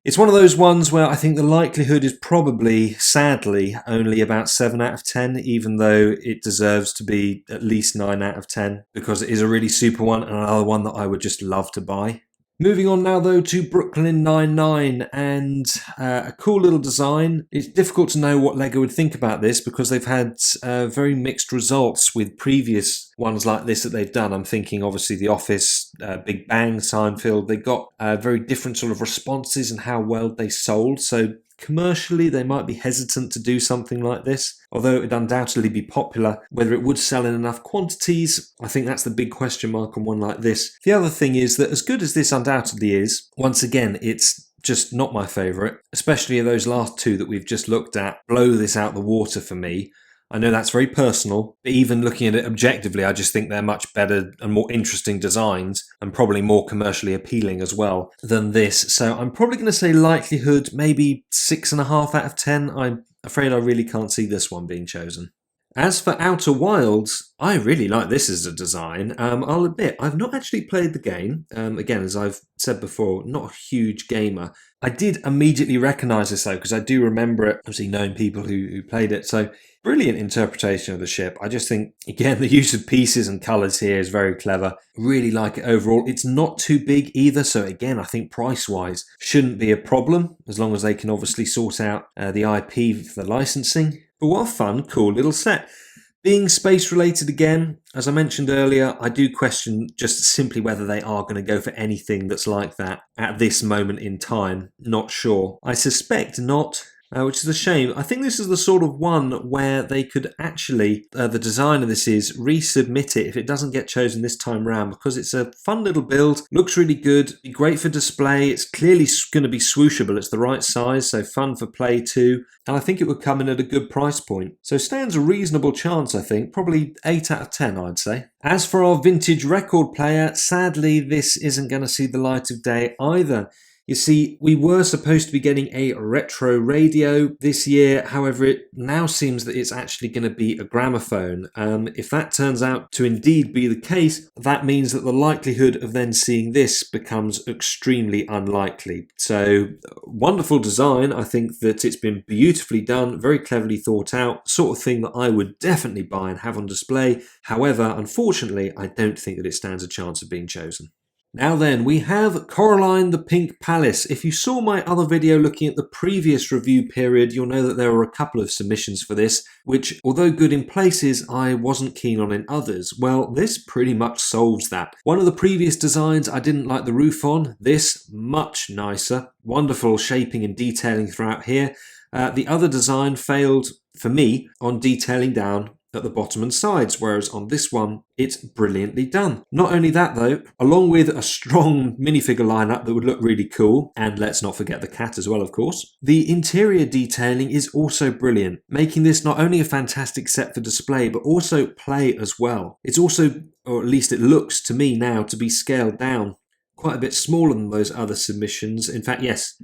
It's one of those ones where I think the likelihood is probably, sadly, only about 7 out of 10, even though it deserves to be at least 9 out of 10, because it is a really super one and another one that I would just love to buy. Moving on now, though, to Brooklyn Nine-Nine, and a cool little design. It's difficult to know what Lego would think about this because they've had very mixed results with previous ones like this that they've done. I'm thinking, obviously, The Office, Big Bang, Seinfeld. They got very different sort of responses and how well they sold. So commercially, they might be hesitant to do something like this, although it would undoubtedly be popular. Whether it would sell in enough quantities, I think that's the big question mark on one like this. The other thing is that as good as this undoubtedly is, once again, it's just not my favourite, especially those last two that we've just looked at blow this out the water for me. I know that's very personal, but even looking at it objectively, I just think they're much better and more interesting designs and probably more commercially appealing as well than this. So I'm probably going to say likelihood, maybe 6.5 out of 10. I'm afraid I really can't see this one being chosen. As for Outer Wilds, I really like this as a design. I'll admit, I've not actually played the game. Again, as I've said before, not a huge gamer. I did immediately recognise this though, because I do remember it, obviously knowing people who played it. So brilliant interpretation of the ship. I just think, again, the use of pieces and colours here is very clever. Really like it overall. It's not too big either. So again, I think price-wise shouldn't be a problem, as long as they can obviously sort out the IP for the licensing. But what a fun, cool little set. Being space related again, as I mentioned earlier, I do question just simply whether they are going to go for anything that's like that at this moment in time. Not sure. I suspect not. Which is a shame. I think this is the sort of one where they could actually, the design of this is, resubmit it if it doesn't get chosen this time round, because it's a fun little build, looks really good, be great for display, it's clearly going to be swooshable, it's the right size, so fun for play too, and I think it would come in at a good price point. So stands a reasonable chance, I think, probably 8 out of 10 I'd say. As for our vintage record player, sadly this isn't going to see the light of day either. You see, we were supposed to be getting a retro radio this year, however it now seems that it's actually going to be a gramophone. If that turns out to indeed be the case, that means that the likelihood of then seeing this becomes extremely unlikely. So, wonderful design. I think that it's been beautifully done, very cleverly thought out, sort of thing that I would definitely buy and have on display. However, unfortunately, I don't think that it stands a chance of being chosen. Now then, we have Coraline the Pink Palace. If you saw my other video looking at the previous review period, you'll know that there were a couple of submissions for this, which, although good in places, I wasn't keen on in others. Well, this pretty much solves that. One of the previous designs I didn't like the roof on. This, much nicer. Wonderful shaping and detailing throughout here. The other design failed, for me, on detailing down at the bottom and sides, whereas on this one, it's brilliantly done. Not only that though, along with a strong minifigure lineup that would look really cool, and let's not forget the cat as well, of course, the interior detailing is also brilliant, making this not only a fantastic set for display, but also play as well. It's also, or at least it looks to me now, to be scaled down quite a bit smaller than those other submissions. In fact, yes,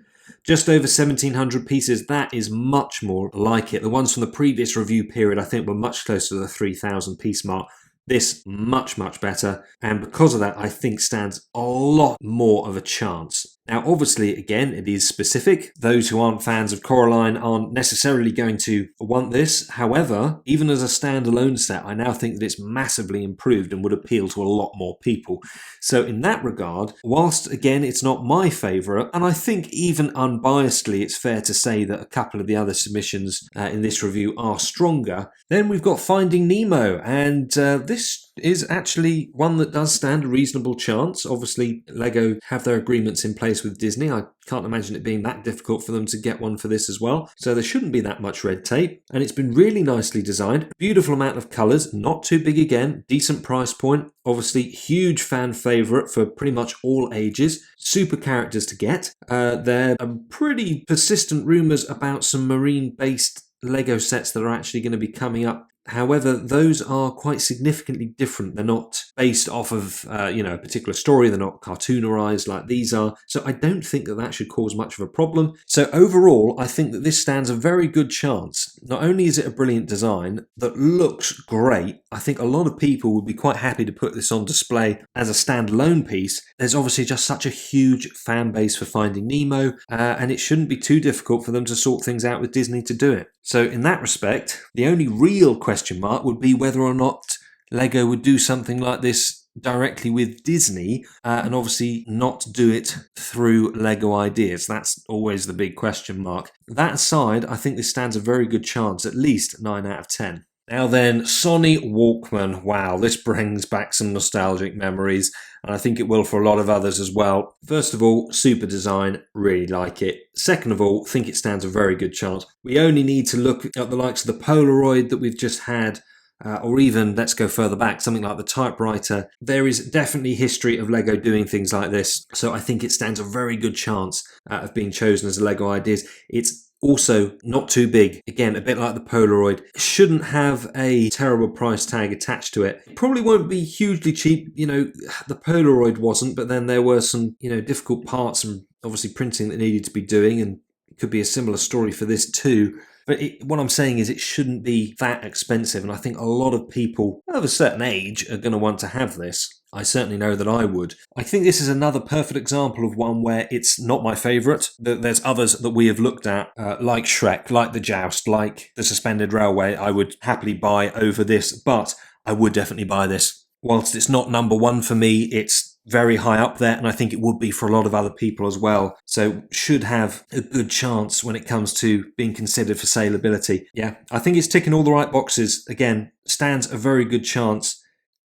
just over 1,700 pieces. That is much more like it. The ones from the previous review period, I think, were much closer to the 3,000 piece mark. This much, much better. And because of that, I think stands a lot more of a chance. Now, obviously, again, it is specific. Those who aren't fans of Coraline aren't necessarily going to want this. However, even as a standalone set, I now think that it's massively improved and would appeal to a lot more people. So in that regard, whilst, again, it's not my favourite, and I think even unbiasedly, it's fair to say that a couple of the other submissions in this review are stronger, then we've got Finding Nemo, and this is actually one that does stand a reasonable chance. Obviously, Lego have their agreements in place with Disney. I can't imagine it being that difficult for them to get one for this as well. So there shouldn't be that much red tape. And it's been really nicely designed. Beautiful amount of colours, not too big again, decent price point. Obviously, huge fan favourite for pretty much all ages. Super characters to get. There are pretty persistent rumours about some marine-based Lego sets that are actually going to be coming up. However, those are quite significantly different. They're not based off of, a particular story. They're not cartoonerized like these are. So I don't think that that should cause much of a problem. So overall, I think that this stands a very good chance. Not only is it a brilliant design that looks great, I think a lot of people would be quite happy to put this on display as a standalone piece. There's obviously just such a huge fan base for Finding Nemo, and it shouldn't be too difficult for them to sort things out with Disney to do it. So in that respect, the only real question mark would be whether or not Lego would do something like this directly with Disney, and obviously not do it through legoideas. That's always the big question mark. That aside, I think this stands a very good chance, at least 9 out of 10. Now then, Sonny Wman. Wow, this brings back some nostalgic memories, and I think it will for a lot of others as well. First of all, super design, really like it. Second of all, think it stands a very good chance. We only need to look at the likes of the Polaroid that we've just had, or even, let's go further back, something like the typewriter. There is definitely history of Lego doing things like this, so I think it stands a very good chance of being chosen as a Lego Ideas. It's also not too big. Again, a bit like the Polaroid. Shouldn't have a terrible price tag attached to it. Probably won't be hugely cheap. The Polaroid wasn't, but then there were some, difficult parts and obviously printing that needed to be doing, and it could be a similar story for this too. But what I'm saying is it shouldn't be that expensive, and I think a lot of people of a certain age are going to want to have this. I certainly know that I would. I think this is another perfect example of one where it's not my favourite. There's others that we have looked at, like Shrek, like the Joust, like the Suspended Railway, I would happily buy over this, but I would definitely buy this. Whilst it's not number one for me, it's very high up there, and I think it would be for a lot of other people as well. So should have a good chance when it comes to being considered for saleability. Yeah, I think it's ticking all the right boxes. Again, stands a very good chance.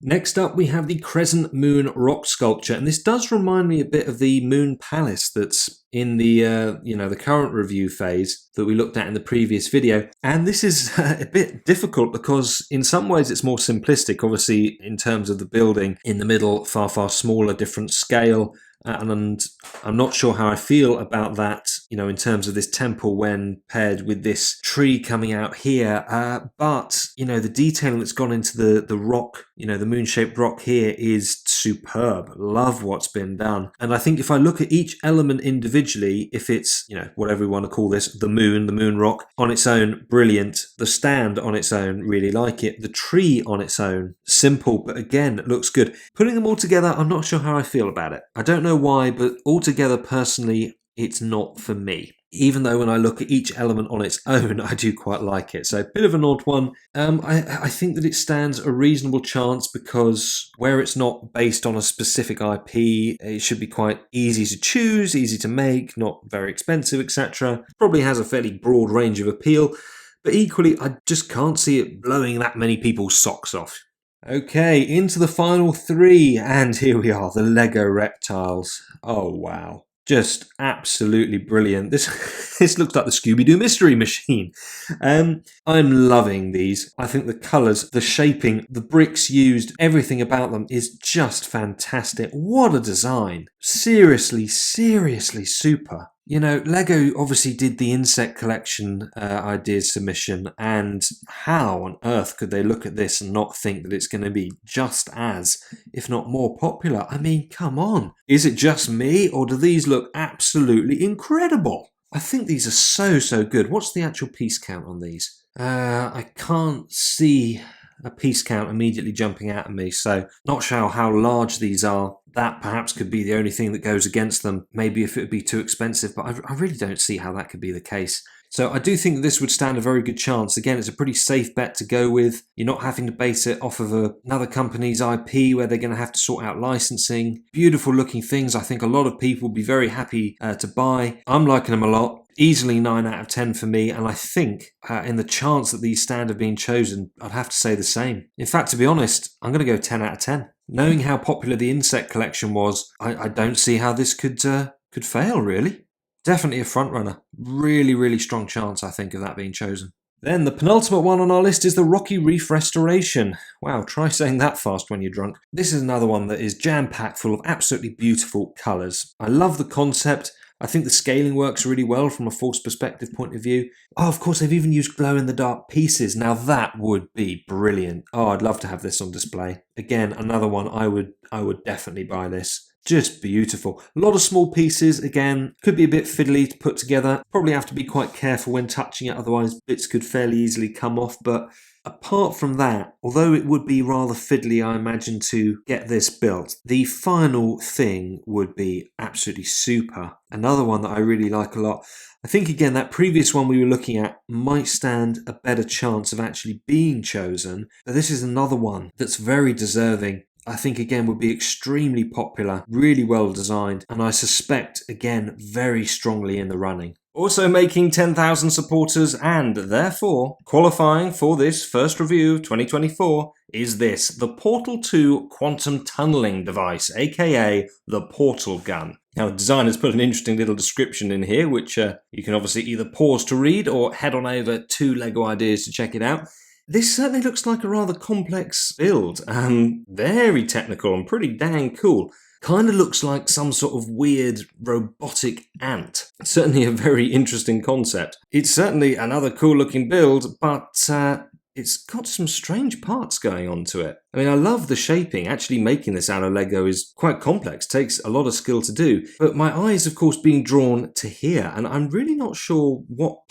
Next up, we have the Crescent Moon rock sculpture, and this does remind me a bit of the Moon Palace that's in the the current review phase that we looked at in the previous video. And this is a bit difficult because in some ways it's more simplistic, obviously in terms of the building in the middle, far smaller, different scale. And I'm not sure how I feel about that, in terms of this temple when paired with this tree coming out here. But, the detailing that's gone into the rock, the moon-shaped rock here is superb. Love what's been done. And I think if I look at each element individually, if it's, whatever we want to call this, the moon rock on its own, brilliant. The stand on its own, really like it. The tree on its own, simple, but again, it looks good. Putting them all together, I'm not sure how I feel about it. I don't know why, but altogether, personally, it's not for me. Even though when I look at each element on its own, I do quite like it. So a bit of an odd one. I think that it stands a reasonable chance because where it's not based on a specific IP, it should be quite easy to choose, easy to make, not very expensive, etc. Probably has a fairly broad range of appeal. But equally, I just can't see it blowing that many people's socks off. Okay, into the final three, and here we are, the Lego Reptiles. Oh wow. Just absolutely brilliant. This looks like the Scooby-Doo Mystery Machine. I'm loving these. I think the colours, the shaping, the bricks used, everything about them is just fantastic. What a design. Seriously, seriously super. You know, Lego obviously did the insect collection ideas submission, and how on earth could they look at this and not think that it's going to be just as, if not more popular? I mean, come on. Is it just me, or do these look absolutely incredible? I think these are so good. What's the actual piece count on these? I can't see a piece count immediately jumping out at me, so not sure how large these are. That perhaps could be the only thing that goes against them, maybe if it would be too expensive, but I really don't see how that could be the case. So I do think that this would stand a very good chance. Again, it's a pretty safe bet to go with. You're not having to base it off of another company's IP where they're going to have to sort out licensing. Beautiful looking things. I think a lot of people will be very happy to buy. I'm liking them a lot. Easily 9 out of 10 for me, and I think in the chance that these stand of being chosen, I'd have to say the same. In fact, to be honest, I'm going to go 10 out of 10. Knowing how popular the insect collection was, I don't see how this could fail, really. Definitely a front runner. Really, really strong chance, I think, of that being chosen. Then the penultimate one on our list is the Rocky Reef Restoration. Wow, try saying that fast when you're drunk. This is another one that is jam-packed full of absolutely beautiful colours. I love the concept. I think the scaling works really well from a force perspective point of view. Oh, of course, they've even used glow-in-the-dark pieces. Now that would be brilliant. Oh, I'd love to have this on display. Again, another one I would definitely buy this. Just beautiful. A lot of small pieces, again, could be a bit fiddly to put together. Probably have to be quite careful when touching it, otherwise bits could fairly easily come off, but apart from that, although it would be rather fiddly, I imagine, to get this built, the final thing would be absolutely super. Another one that I really like a lot. I think, again, that previous one we were looking at might stand a better chance of actually being chosen, but this is another one that's very deserving. I think, again, would be extremely popular, really well designed, and I suspect, again, very strongly in the running. Also making 10,000 supporters and, therefore, qualifying for this first review of 2024 is this, the Portal 2 Quantum Tunneling Device, aka the Portal Gun. Now, the designers put an interesting little description in here, which you can obviously either pause to read or head on over to Lego Ideas to check it out. This certainly looks like a rather complex build, very technical and pretty dang cool. Kind of looks like some sort of weird robotic ant. Certainly a very interesting concept. It's certainly another cool looking build, but it's got some strange parts going on to it. I mean, I love the shaping. Actually making this out of Lego is quite complex, takes a lot of skill to do. But my eyes, of course, being drawn to here, and I'm really not sure what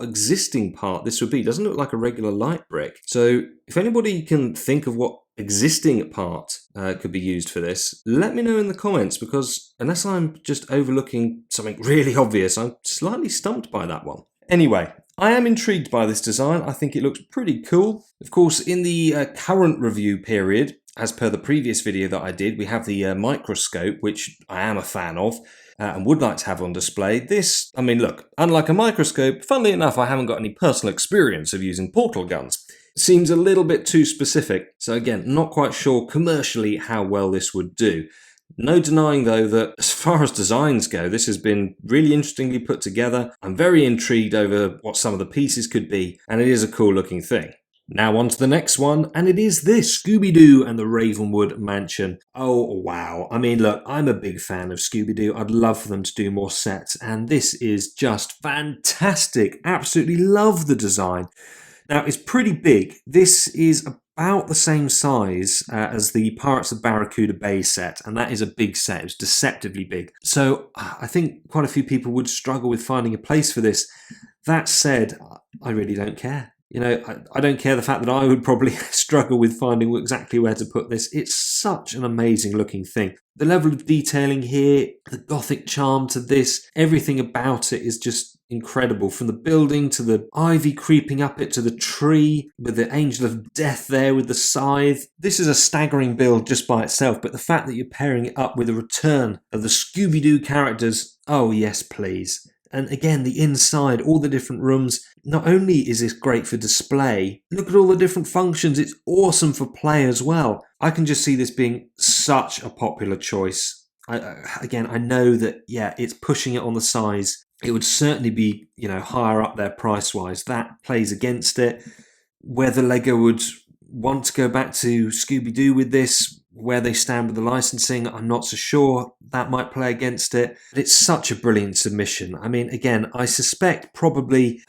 existing part this would be. It doesn't look like a regular light brick. So if anybody can think of what existing part could be used for this, let me know in the comments, because unless I'm just overlooking something really obvious, I'm slightly stumped by that one. Anyway, I am intrigued by this design. I think it looks pretty cool. Of course, in the current review period, as per the previous video that I did, we have the microscope, which I am a fan of and would like to have on display. This, I mean, look, unlike a microscope, funnily enough, I haven't got any personal experience of using portal guns. Seems a little bit too specific. So again, not quite sure commercially how well this would do. No denying, though, that as far as designs go, this has been really interestingly put together. I'm very intrigued over what some of the pieces could be, and it is a cool looking thing. Now on to the next one, and it is this, Scooby-Doo and the Ravenwood Mansion. Oh, wow. I mean, look, I'm a big fan of Scooby-Doo. I'd love for them to do more sets, and this is just fantastic. Absolutely love the design. Now, it's pretty big. This is about the same size as the Pirates of Barracuda Bay set, and that is a big set. It's deceptively big. So I think quite a few people would struggle with finding a place for this. That said, I really don't care. You know, I don't care the fact that I would probably struggle with finding exactly where to put this. It's such an amazing looking thing. The level of detailing here, the gothic charm to this, everything about it is just incredible. From the building to the ivy creeping up it to the tree with the angel of death there with the scythe. This is a staggering build just by itself, but the fact that you're pairing it up with a return of the Scooby-Doo characters, oh yes please. And again, the inside, all the different rooms, not only is this great for display, look at all the different functions, it's awesome for play as well. I can just see this being such a popular choice. Again, I know that, yeah, it's pushing it on the size. It would certainly be, higher up there price-wise. That plays against it. Whether Lego would want to go back to Scooby-Doo with this, where they stand with the licensing, I'm not so sure. That might play against it. But it's such a brilliant submission. I mean, again, I suspect probably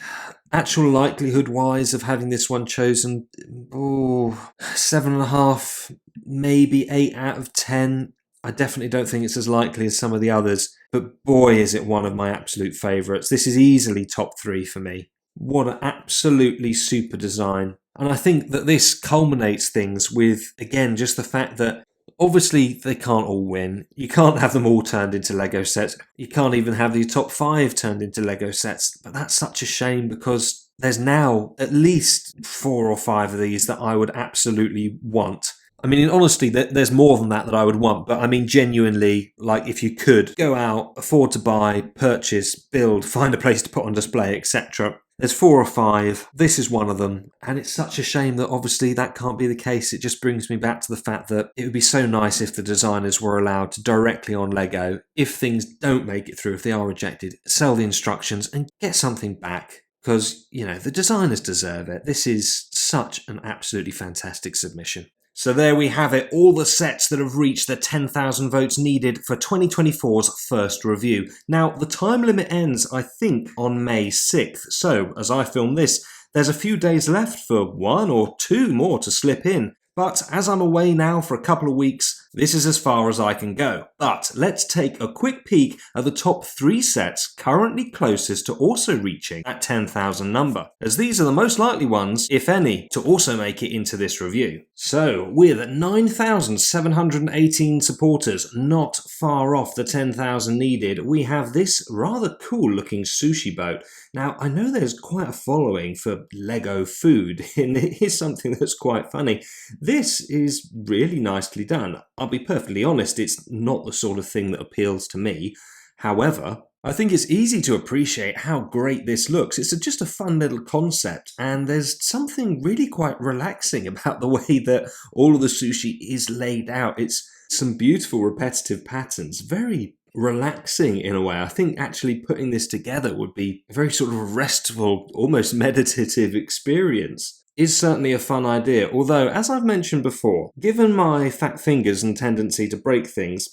actual likelihood-wise of having this one chosen, 7.5, maybe 8 out of 10. I definitely don't think it's as likely as some of the others, but boy, is it one of my absolute favourites. This is easily top 3 for me. What an absolutely super design. And I think that this culminates things with, again, just the fact that obviously they can't all win. You can't have them all turned into Lego sets. You can't even have the top 5 turned into Lego sets. But that's such a shame because there's now at least 4 or 5 of these that I would absolutely want. I mean, in honesty, there's more than that I would want, but I mean, genuinely, like, if you could go out, afford to buy, purchase, build, find a place to put on display, etc. There's 4 or 5. This is one of them. And it's such a shame that obviously that can't be the case. It just brings me back to the fact that it would be so nice if the designers were allowed to directly on Lego, if things don't make it through, if they are rejected, sell the instructions and get something back. Because, the designers deserve it. This is such an absolutely fantastic submission. So there we have it, all the sets that have reached the 10,000 votes needed for 2024's first review. Now, the time limit ends, I think, on May 6th. So, as I film this, there's a few days left for 1 or 2 more to slip in. But as I'm away now for a couple of weeks, this is as far as I can go. But let's take a quick peek at the top 3 sets currently closest to also reaching that 10,000 number, as these are the most likely ones, if any, to also make it into this review. So, with 9,718 supporters, not far off the 10,000 needed, we have this rather cool looking sushi boat. Now, I know there's quite a following for Lego food, and it is something that's quite funny. This is really nicely done. I'll be perfectly honest, it's not the sort of thing that appeals to me. However, I think it's easy to appreciate how great this looks. It's just a fun little concept, and there's something really quite relaxing about the way that all of the sushi is laid out. It's some beautiful repetitive patterns, very relaxing in a way. I think actually putting this together would be a very sort of restful, almost meditative experience. Is certainly a fun idea, although, as I've mentioned before, given my fat fingers and tendency to break things,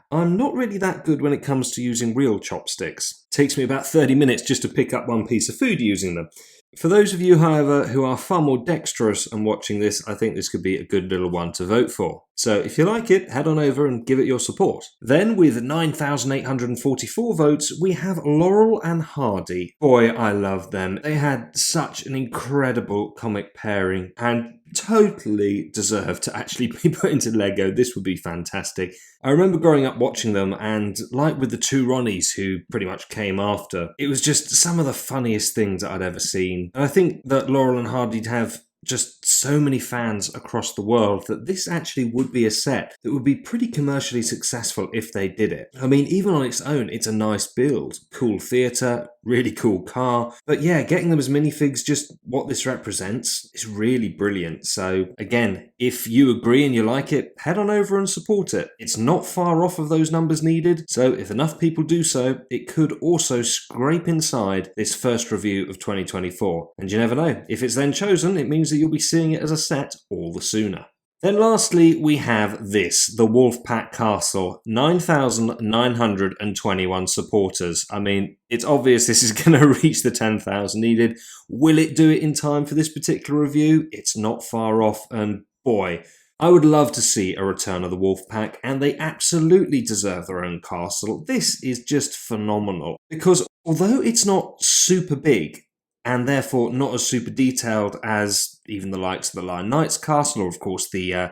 I'm not really that good when it comes to using real chopsticks. It takes me about 30 minutes just to pick up one piece of food using them. For those of you, however, who are far more dexterous and watching this, I think this could be a good little one to vote for. So if you like it, head on over and give it your support. Then, with 9,844 votes, we have Laurel and Hardy. Boy, I love them. They had such an incredible comic pairing and totally deserve to actually be put into Lego. This would be fantastic. I remember growing up watching them, and like with the 2 Ronnies who pretty much came after, it was just some of the funniest things that I'd ever seen. And I think that Laurel and Hardy have just so many fans across the world that this actually would be a set that would be pretty commercially successful if they did it. I mean, even on its own, it's a nice build. Cool theatre, really cool car. But yeah, getting them as minifigs, just what this represents, is really brilliant. So again, if you agree and you like it, head on over and support it. It's not far off of those numbers needed, so if enough people do so, it could also scrape inside this first review of 2024. And you never know, if it's then chosen, it means that you'll be seeing it as a set all the sooner. Then lastly, we have this, the Wolfpack Castle, 9,921 supporters. I mean, it's obvious this is going to reach the 10,000 needed. Will it do it in time for this particular review? It's not far off, and boy, I would love to see a return of the Wolfpack, and they absolutely deserve their own castle. This is just phenomenal, because although it's not super big, and therefore not as super detailed as even the likes of the Lion Knight's castle, or of course the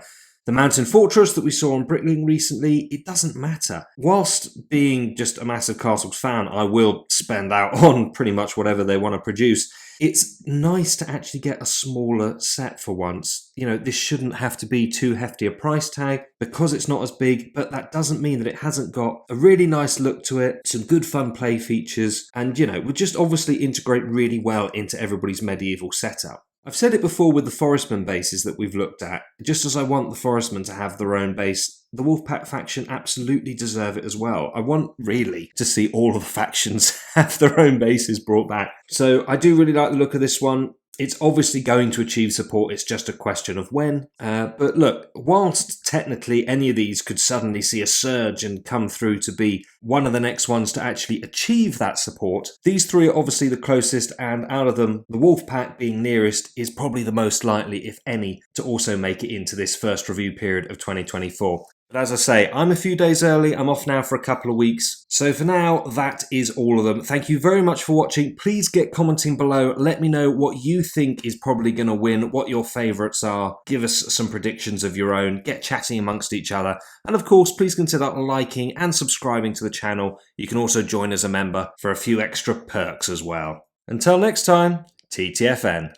Mountain Fortress that we saw on Brickling recently, it doesn't matter. Whilst being just a massive Castles fan, I will spend out on pretty much whatever they want to produce. It's nice to actually get a smaller set for once. This shouldn't have to be too hefty a price tag because it's not as big, but that doesn't mean that it hasn't got a really nice look to it, some good fun play features, and would just obviously integrate really well into everybody's medieval setup. I've said it before with the Forestman bases that we've looked at. Just as I want the Forestmen to have their own base, the Wolfpack faction absolutely deserve it as well. I want, really, to see all of the factions have their own bases brought back. So I do really like the look of this one. It's obviously going to achieve support, it's just a question of when. But look, whilst technically any of these could suddenly see a surge and come through to be one of the next ones to actually achieve that support, these three are obviously the closest, and out of them, the Wolfpack being nearest is probably the most likely, if any, to also make it into this first review period of 2024. But as I say, I'm a few days early. I'm off now for a couple of weeks. So for now, that is all of them. Thank you very much for watching. Please get commenting below. Let me know what you think is probably going to win, what your favourites are. Give us some predictions of your own. Get chatting amongst each other. And of course, please consider liking and subscribing to the channel. You can also join as a member for a few extra perks as well. Until next time, TTFN.